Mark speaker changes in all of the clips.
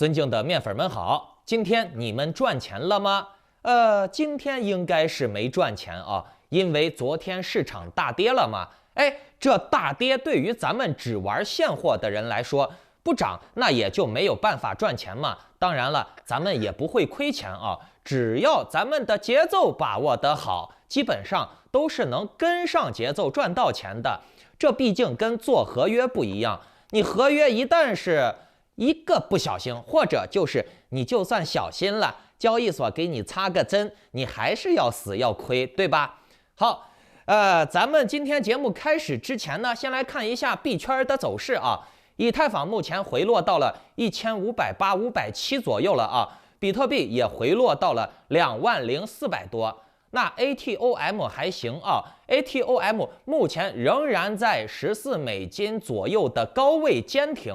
Speaker 1: 尊敬的面粉们好，今天你们赚钱了吗？今天应该是没赚钱啊，因为昨天市场大跌了嘛。这大跌对于咱们只玩现货的人来说，不涨那也就没有办法赚钱嘛。当然了，咱们也不会亏钱啊，只要咱们的节奏把握得好，基本上都是能跟上节奏赚到钱的。这毕竟跟做合约不一样，你合约一旦是一个不小心，或者就是你就算小心了，交易所给你插个针，你还是要死要亏，对吧？好，咱们今天节目开始之前呢，先来看一下币圈的走势啊。以太坊目前回落到了1580、570左右了啊，比特币也回落到了20400多。那 ATOM 还行啊 ，ATOM 目前仍然在$14左右的高位坚挺。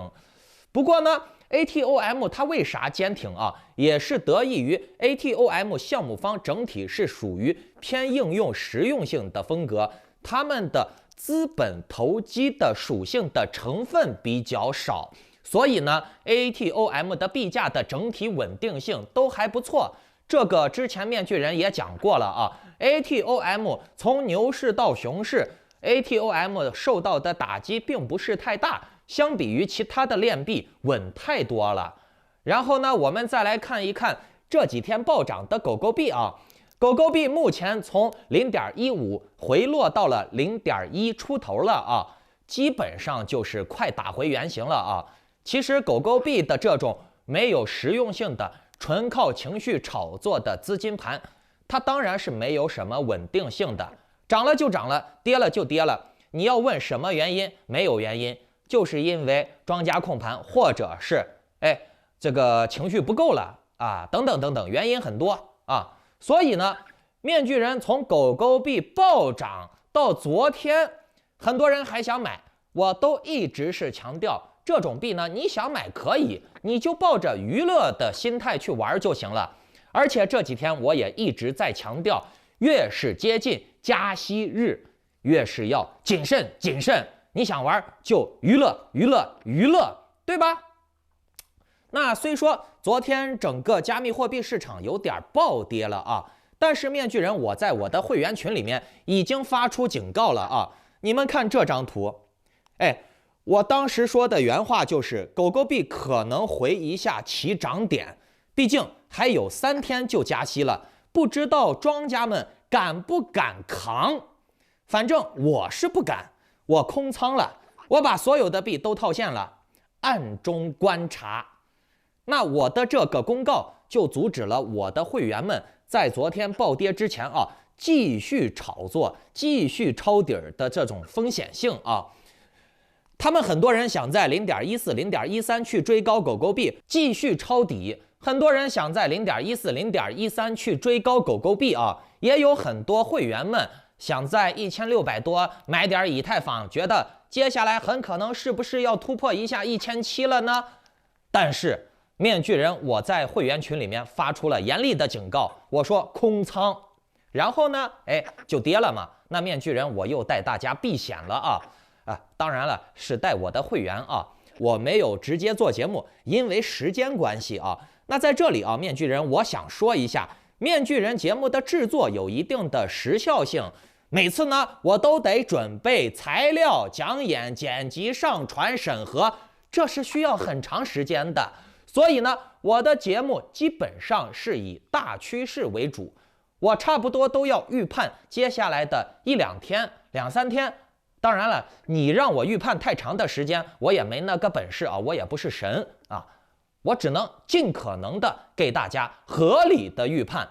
Speaker 1: 不过呢 ，ATOM 它为啥坚挺啊？也是得益于 ATOM 项目方整体是属于偏应用实用性的风格，他们的资本投机的属性的成分比较少，所以呢 ，ATOM 的币价的整体稳定性都还不错。这个之前面具人也讲过了啊 ，ATOM 从牛市到熊市 ，ATOM 受到的打击并不是太大，相比于其他的链币稳太多了。然后呢，我们再来看一看这几天暴涨的狗狗币啊，狗狗币目前从0.15回落到了0.1出头了啊，基本上就是快打回原形了啊。其实狗狗币的这种没有实用性的纯靠情绪炒作的资金盘，它当然是没有什么稳定性的，涨了就涨了，跌了就跌了。你要问什么原因？没有原因，就是因为庄家控盘，或者是这个情绪不够了啊，等等等等，原因很多啊。所以呢，面具人从狗狗币暴涨到昨天，很多人还想买，我都一直是强调。这种币呢，你想买可以，你就抱着娱乐的心态去玩就行了。而且这几天我也一直在强调，越是接近加息日，越是要谨慎谨慎。你想玩就娱乐娱乐娱乐，对吧？那虽说昨天整个加密货币市场有点暴跌了啊，但是面具人我在我的会员群里面已经发出警告了啊。你们看这张图，我当时说的原话就是狗狗币可能回一下起涨点，毕竟还有3天就加息了，不知道庄家们敢不敢扛。反正我是不敢，我空仓了，我把所有的币都套现了，暗中观察。那我的这个公告就阻止了我的会员们在昨天暴跌之前啊，继续炒作、继续抄底儿的这种风险性啊。他们很多人想在0.14、0.13去追高狗狗币，继续抄底；很多人想在0.14、0.13去追高狗狗币啊，也有很多会员们想在1600多买点以太坊，觉得接下来很可能是不是要突破一下1700了呢？但是面具人我在会员群里面发出了严厉的警告，我说空仓，然后呢，就跌了嘛。那面具人我又带大家避险了啊。当然了，是带我的会员啊，我没有直接做节目，因为时间关系啊。那在这里啊，面具人我想说一下，面具人节目的制作有一定的时效性，每次呢我都得准备材料、讲演、剪辑、上传、审核，这是需要很长时间的。所以呢，我的节目基本上是以大趋势为主，我差不多都要预判接下来的1-2天、2-3天。当然了，你让我预判太长的时间，我也没那个本事啊，我也不是神啊，我只能尽可能的给大家合理的预判，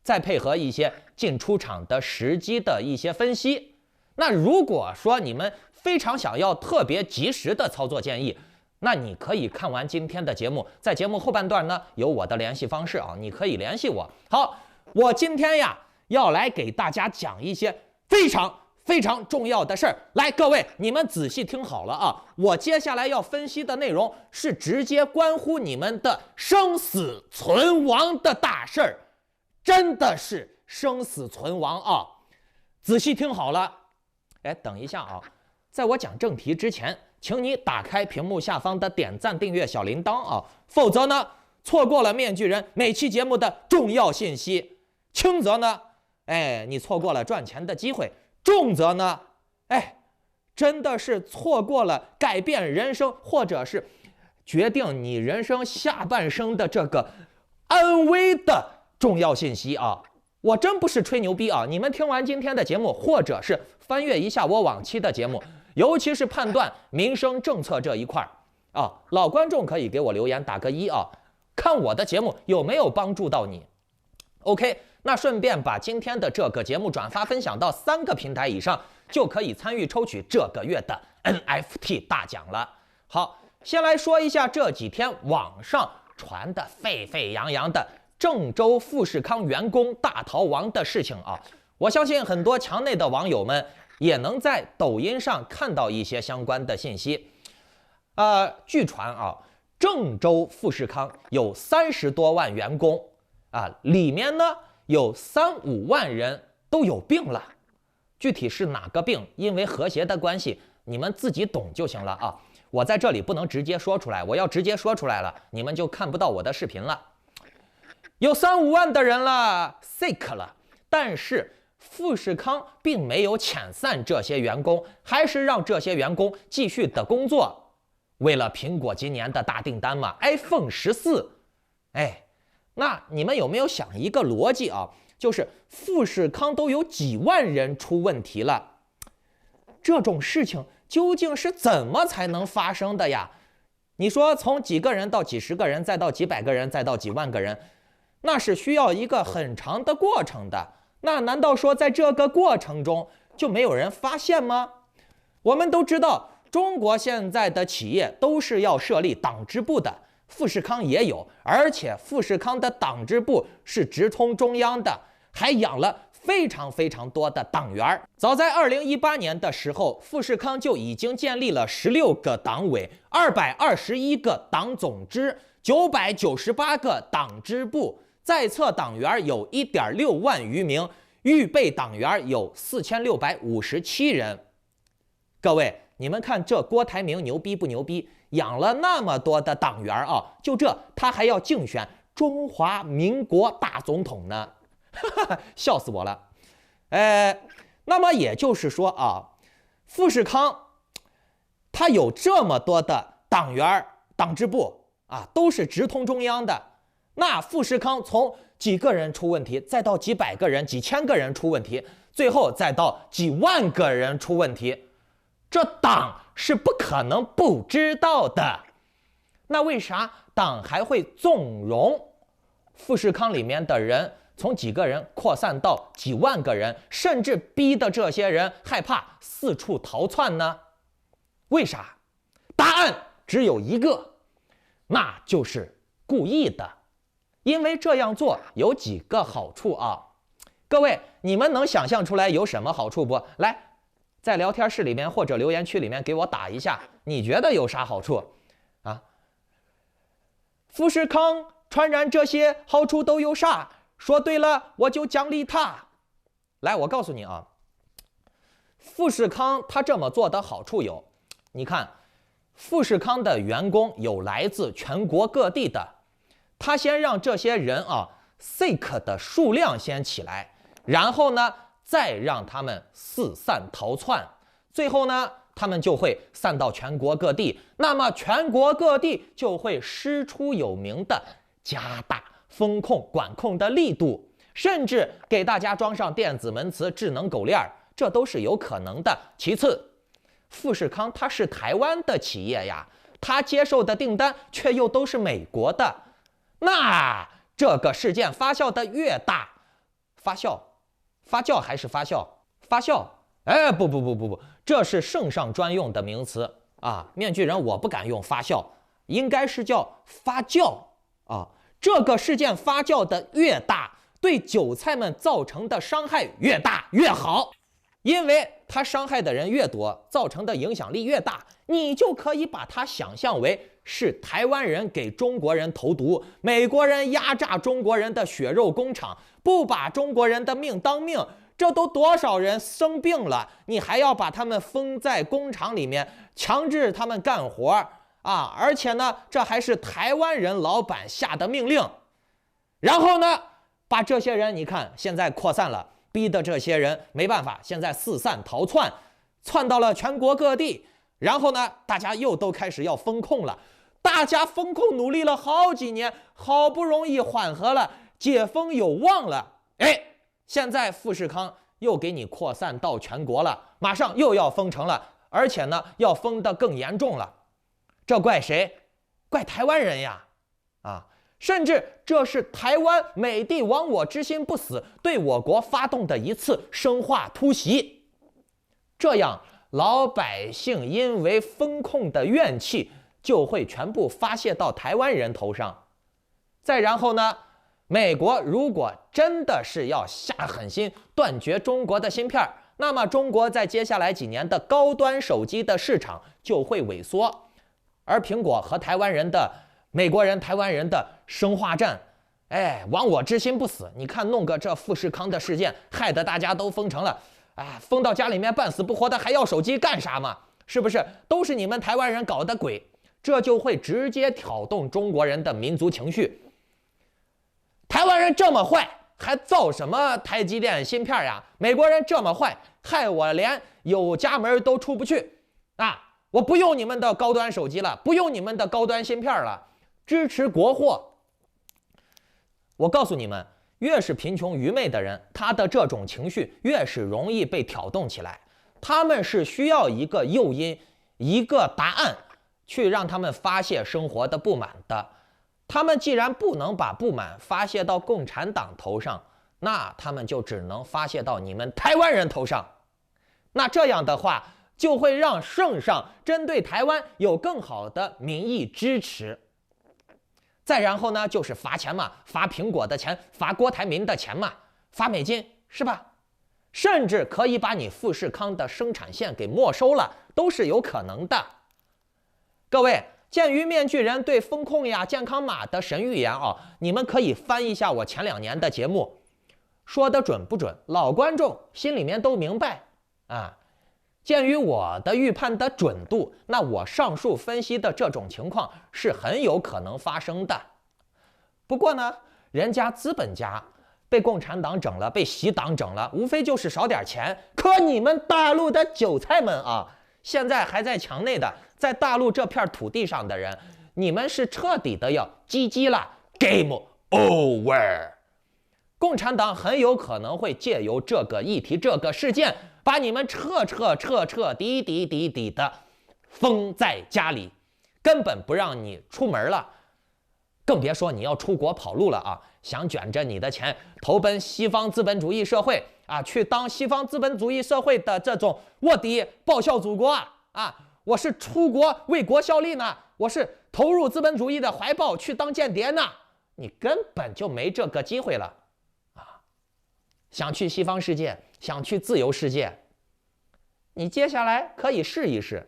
Speaker 1: 再配合一些进出场的时机的一些分析。那如果说你们非常想要特别及时的操作建议，那你可以看完今天的节目，在节目后半段呢有我的联系方式啊，你可以联系我。好，我今天呀要来给大家讲一些非常重要的事儿，来，各位你们仔细听好了啊！我接下来要分析的内容是直接关乎你们的生死存亡的大事儿，真的是生死存亡啊！仔细听好了。等一下啊，在我讲正题之前，请你打开屏幕下方的点赞、订阅、小铃铛啊，否则呢，错过了面具人每期节目的重要信息；轻则呢，你错过了赚钱的机会；重则呢，真的是错过了改变人生，或者是决定你人生下半生的这个安危的重要信息啊！我真不是吹牛逼啊！你们听完今天的节目，或者是翻阅一下我往期的节目，尤其是判断民生政策这一块啊，老观众可以给我留言打个1啊，看我的节目有没有帮助到你。OK， 那顺便把今天的这个节目转发分享到3个平台以上，就可以参与抽取这个月的 NFT 大奖了。好，先来说一下这几天网上传的沸沸扬扬的郑州富士康员工大逃亡的事情啊，我相信很多墙内的网友们也能在抖音上看到一些相关的信息。据传啊，郑州富士康有30多万员工啊，里面呢有3、5万人都有病了。具体是哪个病？因为和谐的关系，你们自己懂就行了啊。我在这里不能直接说出来，我要直接说出来了，你们就看不到我的视频了。有3、5万的人了 ，sick 了，但是富士康并没有遣散这些员工，还是让这些员工继续的工作。为了苹果今年的大订单嘛 ，iPhone 14，那你们有没有想一个逻辑啊？就是富士康都有几万人出问题了，这种事情究竟是怎么才能发生的呀？你说从几个人到几十个人，再到几百个人，再到几万个人，那是需要一个很长的过程的。那难道说在这个过程中就没有人发现吗？我们都知道，中国现在的企业都是要设立党支部的，富士康也有，而且富士康的党支部是直通中央的，还养了非常非常多的党员。早在2018年的时候，富士康就已经建立了16个党委、221个党总支、998个党支部，在册党员有1.6万余名，预备党员有4657人。各位，你们看这郭台铭牛逼不牛逼？养了那么多的党员啊，就这他还要竞选中华民国大总统呢，笑死我了。那么也就是说啊，富士康他有这么多的党员、党支部啊，都是直通中央的。那富士康从几个人出问题，再到几百个人、几千个人出问题，最后再到几万个人出问题。这党是不可能不知道的，那为啥党还会纵容富士康里面的人从几个人扩散到几万个人，甚至逼得这些人害怕四处逃窜呢？为啥？答案只有一个，那就是故意的。因为这样做有几个好处啊，各位，你们能想象出来有什么好处不？来，在聊天室里面或者留言区里面给我打一下，你觉得有啥好处啊？富士康传染这些好处都有啥？说对了我就奖励他。来，我告诉你啊，富士康他这么做的好处有，你看，富士康的员工有来自全国各地的，他先让这些人啊 sick 的数量先起来，然后呢再让他们四散逃窜，最后呢，他们就会散到全国各地，那么全国各地就会师出有名的加大风控管控的力度，甚至给大家装上电子门磁、智能狗链，这都是有可能的。其次，富士康它是台湾的企业呀，它接受的订单却又都是美国的，那这个事件发酵的越大，发酵还是发酵？发酵？不，这是圣上专用的名词啊！面具人我不敢用发酵，应该是叫发酵啊！这个事件发酵的越大，对韭菜们造成的伤害越大越好，因为它伤害的人越多，造成的影响力越大，你就可以把它想象为是台湾人给中国人投毒，美国人压榨中国人的血肉工厂，不把中国人的命当命，这都多少人生病了，你还要把他们封在工厂里面，强制他们干活，啊，而且呢，这还是台湾人老板下的命令。然后呢，把这些人，你看现在扩散了，逼得这些人没办法，现在四散逃窜，窜到了全国各地。然后呢，大家又都开始要封控了。大家封控努力了好几年，好不容易缓和了，解封有望了。哎，现在富士康又给你扩散到全国了，马上又要封城了，而且呢，要封得更严重了。这怪谁？怪台湾人呀！啊，甚至这是台湾美帝亡我之心不死，对我国发动的一次生化突袭。这样，老百姓因为封控的怨气就会全部发泄到台湾人头上。再然后呢，美国如果真的是要下狠心断绝中国的芯片，那么中国在接下来几年的高端手机的市场就会萎缩。而苹果和台湾人的、美国人、台湾人的生化战，哎，亡我之心不死。你看，弄个这富士康的事件，害得大家都封城了，哎，封到家里面半死不活的，还要手机干啥嘛？是不是？都是你们台湾人搞的鬼，这就会直接挑动中国人的民族情绪。台湾人这么坏，还造什么台积电芯片呀？美国人这么坏，害我连有家门都出不去啊！我不用你们的高端手机了，不用你们的高端芯片了，支持国货。我告诉你们，越是贫穷愚昧的人，他的这种情绪越是容易被挑动起来。他们是需要一个诱因，一个答案，去让他们发泄生活的不满的。他们既然不能把不满发泄到共产党头上，那他们就只能发泄到你们台湾人头上。那这样的话，就会让圣上针对台湾有更好的民意支持。再然后呢，就是罚钱嘛，罚苹果的钱，罚郭台铭的钱嘛，罚美金，是吧？甚至可以把你富士康的生产线给没收了，都是有可能的。各位，鉴于面具人对风控呀、健康码的神预言啊，你们可以翻一下我前2年的节目，说的准不准？老观众心里面都明白啊。鉴于我的预判的准度，那我上述分析的这种情况是很有可能发生的。不过呢，人家资本家被共产党整了，被习党整了，无非就是少点钱。可你们大陆的韭菜们啊，现在还在墙内的，在大陆这片土地上的人，你们是彻底的要GG了 ，Game over。共产党很有可能会借由这个议题、这个事件，把你们彻底的封在家里，根本不让你出门了，更别说你要出国跑路了啊！想卷着你的钱投奔西方资本主义社会啊，去当西方资本主义社会的这种卧底报效祖国啊！我是出国为国效力呢，我是投入资本主义的怀抱去当间谍呢，你根本就没这个机会了。想去西方世界，想去自由世界，你接下来可以试一试。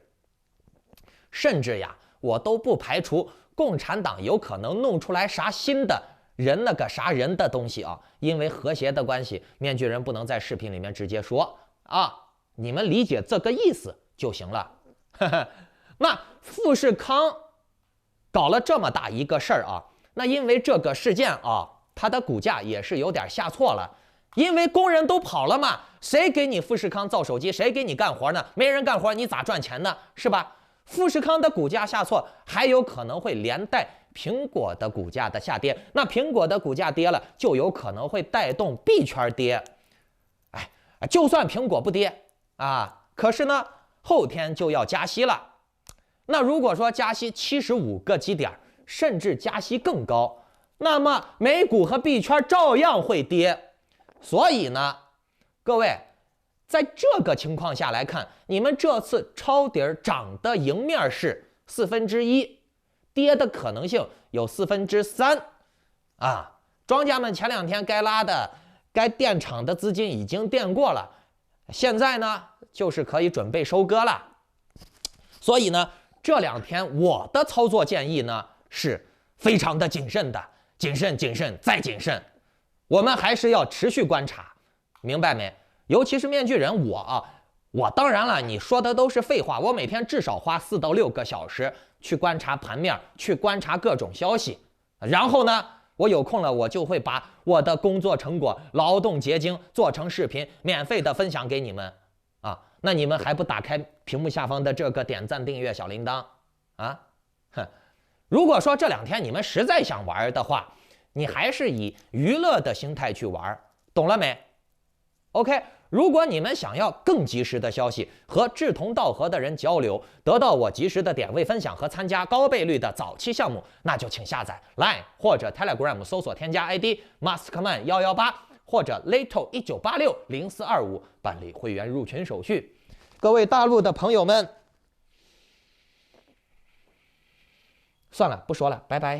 Speaker 1: 甚至呀，我都不排除共产党有可能弄出来啥新的人那个啥人的东西啊，因为和谐的关系，面具人不能在视频里面直接说啊，你们理解这个意思就行了。那富士康搞了这么大一个事儿啊，那因为这个事件啊，它的股价也是有点下挫了。因为工人都跑了嘛，谁给你富士康造手机，谁给你干活呢？没人干活，你咋赚钱呢？是吧？富士康的股价下挫，还有可能会连带苹果的股价的下跌。那苹果的股价跌了，就有可能会带动币圈跌。哎，就算苹果不跌啊，可是呢，后天就要加息了。那如果说加息75个基点，甚至加息更高，那么美股和币圈照样会跌。所以呢，各位，在这个情况下来看，你们这次抄底涨的赢面是1/4，跌的可能性有3/4啊。庄家们前2天该拉的、该垫场的资金已经垫过了，现在呢就是可以准备收割了。所以呢，这2天我的操作建议呢是非常的谨慎的，谨慎再谨慎。我们还是要持续观察，明白没？尤其是面具人，我我当然了，你说的都是废话。我每天至少花4到6个小时去观察盘面，去观察各种消息。然后呢，我有空了，我就会把我的工作成果、劳动结晶做成视频，免费的分享给你们啊。那你们还不打开屏幕下方的这个点赞、订阅、小铃铛啊？哼！如果说这2天你们实在想玩的话，你还是以娱乐的心态去玩，懂了没 ？OK。如果你们想要更及时的消息和志同道合的人交流，得到我及时的点位分享和参加高倍率的早期项目，那就请下载 Line 或者 Telegram 搜索添加 ID Maskman118或者 Lato19860425办理会员入群手续。各位大陆的朋友们，算了，不说了，拜拜。